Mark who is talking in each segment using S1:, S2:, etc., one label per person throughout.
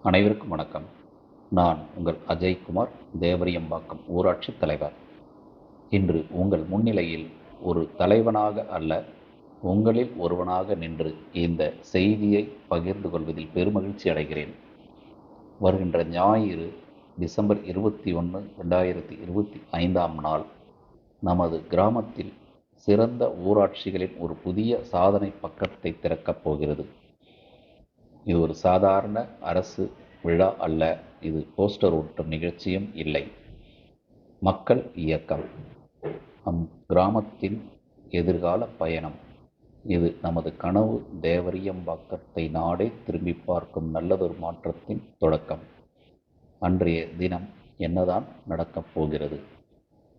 S1: அனைவருக்கும் வணக்கம். நான் உங்கள் அஜய்குமார், தேவரியம்பாக்கம் ஊராட்சி தலைவர். இன்று உங்கள் முன்னிலையில் ஒரு தலைவனாக அல்ல, உங்களில் ஒருவனாக நின்று இந்த செய்தியை பகிர்ந்து கொள்வதில் பெருமகிழ்ச்சி அடைகிறேன். வருகின்ற ஞாயிறு டிசம்பர் 21, 2025 நாள் நமது கிராமத்தில் சிறந்த ஊராட்சிகளின் ஒரு புதிய சாதனை பக்கத்தை திறக்கப் போகிறது. இது ஒரு சாதாரண அரசு விழா அல்ல, இது போஸ்டர் ஒட்டும் நிகழ்ச்சியும் இல்லை. மக்கள் இயக்கம், நம் கிராமத்தின் எதிர்கால பயணம். இது நமது கனவு தேவரியம்பாக்கத்தை நாடே திரும்பி பார்க்கும் நல்லதொரு மாற்றத்தின் தொடக்கம். அன்றைய தினம் என்னதான் நடக்கப் போகிறது?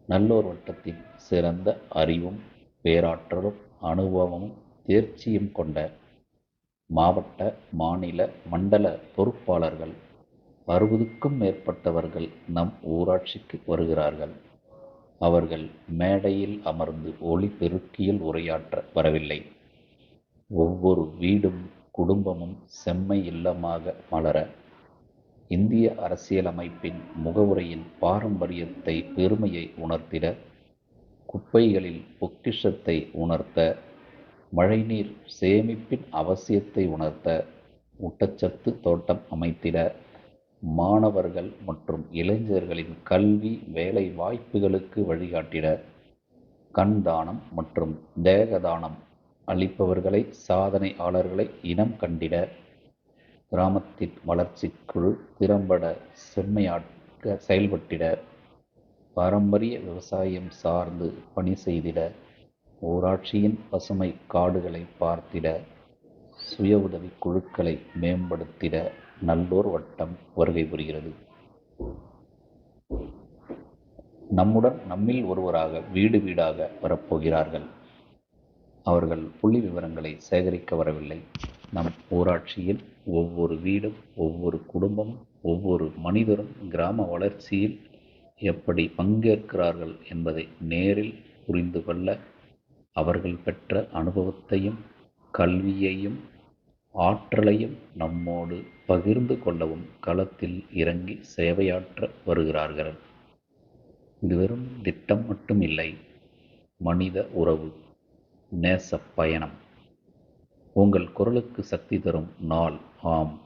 S1: நல்லோர் வட்டத்தின் சிறந்த அறிவும் பேராற்றலும் அனுபவமும் தேர்ச்சியும் கொண்ட மாவட்ட, மாநில, மண்டல பொறுப்பாளர்கள் 60க்கும் மேற்பட்டவர்கள் நம் ஊராட்சிக்கு வருகிறார்கள். அவர்கள் மேடையில் அமர்ந்து ஒலிபெருக்கியில் உரையாற்ற வரவில்லை. ஒவ்வொரு வீடும் குடும்பமும் செம்மை இல்லமாக மலர, இந்திய அரசியலமைப்பின் முகவுரையின் பாரம்பரியத்தை பெருமையை உணர்த்திட, குப்பைகளில் பொக்கிஷத்தை உணர்த்த, மழைநீர் சேமிப்பின் அவசியத்தை உணர்த்த, ஊட்டச்சத்து தோட்டம் அமைத்திட, மாணவர்கள் மற்றும் இளைஞர்களின் கல்வி வேலை வாய்ப்புகளுக்கு வழிகாட்டிட, கண் தானம் மற்றும் தேக தானம் அளிப்பவர்களை சாதனையாளர்களை இனம் கண்டிட, கிராமத்தின் வளர்ச்சிக்குழு திறம்பட செம்மையாக்க செயல்பட்டிட, பாரம்பரிய விவசாயம் சார்ந்து பணி செய்திட, ஊராட்சியின் பசுமை காடுகளை பார்த்திட, சுய உதவி குழுக்களை மேம்படுத்திட நல்லோர் வட்டம் வருகை புரிகிறது. நம்மில் ஒருவராக வீடு வீடாக வரப்போகிறார்கள். அவர்கள் புள்ளி விவரங்களை சேகரிக்க வரவில்லை. நம் ஊராட்சியில் ஒவ்வொரு வீடும், ஒவ்வொரு குடும்பமும், ஒவ்வொரு மனிதரும் கிராம வளர்ச்சியில் எப்படி பங்கேற்கிறார்கள் என்பதை நேரில் புரிந்து கொள்ள, அவர்கள் பெற்ற அனுபவத்தையும் கல்வியையும் ஆற்றலையும் நம்மோடு பகிர்ந்து கொள்ளவும் களத்தில் இறங்கி சேவையாற்ற வருகிறார்கள். இது வெறும் திட்டம் மட்டும் இல்லை, மனித உறவு, நேச பயணம். உங்கள் குரலுக்கு சக்தி தரும் நாள். ஆம்,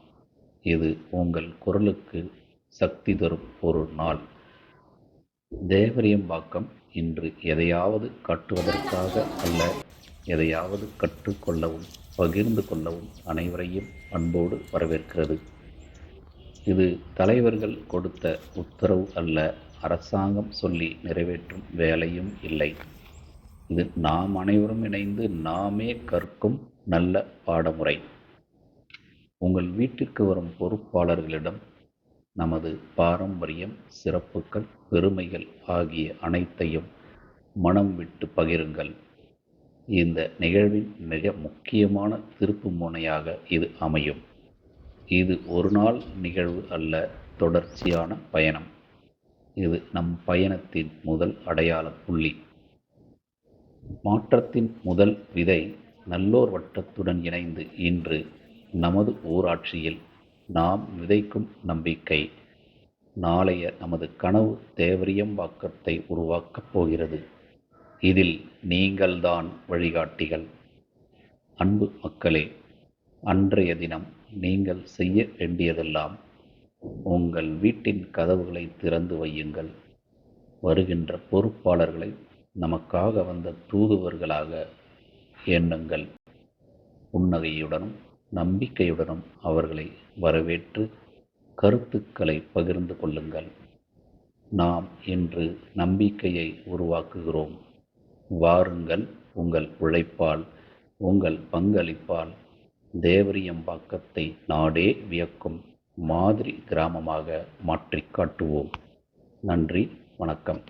S1: இது உங்கள் குரலுக்கு சக்தி தரும் ஒரு நாள். தேவரியம்பாக்கம் இன்று எதையாவது காட்டுவதற்காக அல்ல, எதையாவது கற்றுக்கொள்ளவும் பகிர்ந்து கொள்ளவும் அனைவரையும் அன்போடு வரவேற்கிறது. இது தலைவர்கள் கொடுத்த உத்தரவு அல்ல, அரசாங்கம் சொல்லி நிறைவேற்றும் வேலையும் இல்லை. இது நாம் அனைவரும் இணைந்து நாமே கற்கும் நல்ல பாடமுறை. உங்கள் வீட்டிற்கு வரும் பொறுப்பாளர்களிடம் நமது பாரம்பரியம், சிறப்புகள், பெருமைகள் ஆகிய அனைத்தையும் மனம் விட்டு பகிருங்கள். இந்த நிகழ்வின் மிக முக்கியமான திருப்பு முனையாக இது அமையும். இது ஒரு நாள் நிகழ்வு அல்ல, தொடர்ச்சியான பயணம். இது நம் பயணத்தின் முதல் அடையாள புள்ளி. மாற்றத்தின் முதல் விதை நல்லோர் வட்டத்துடன் இணைந்து இன்று நமது ஊராட்சியில் நாம் விதைக்கும் நம்பிக்கை நாளைய நமது கனவு தேவரியம்பாக்கத்தை உருவாக்கப் போகிறது. இதில் நீங்கள்தான் வழிகாட்டிகள். அன்பு மக்களே, அன்றைய தினம் நீங்கள் செய்ய வேண்டியதெல்லாம் உங்கள் வீட்டின் கதவுகளை திறந்து வையுங்கள். வருகின்ற பொறுப்பாளர்களை நமக்காக வந்த தூதுவர்களாக எண்ணுங்கள். புன்னகையுடனும் நம்பிக்கையுடனும் அவர்களை வரவேற்று கருத்துக்களை பகிர்ந்து கொள்ளுங்கள். நாம் இன்று நம்பிக்கையை உருவாக்குகிறோம். வாருங்கள், உங்கள் உழைப்பால், உங்கள் பங்களிப்பால் தேவரியம்பாக்கத்தை நாடே வியக்கும் மாதிரி கிராமமாக மாற்றிக் காட்டுவோம். நன்றி, வணக்கம்.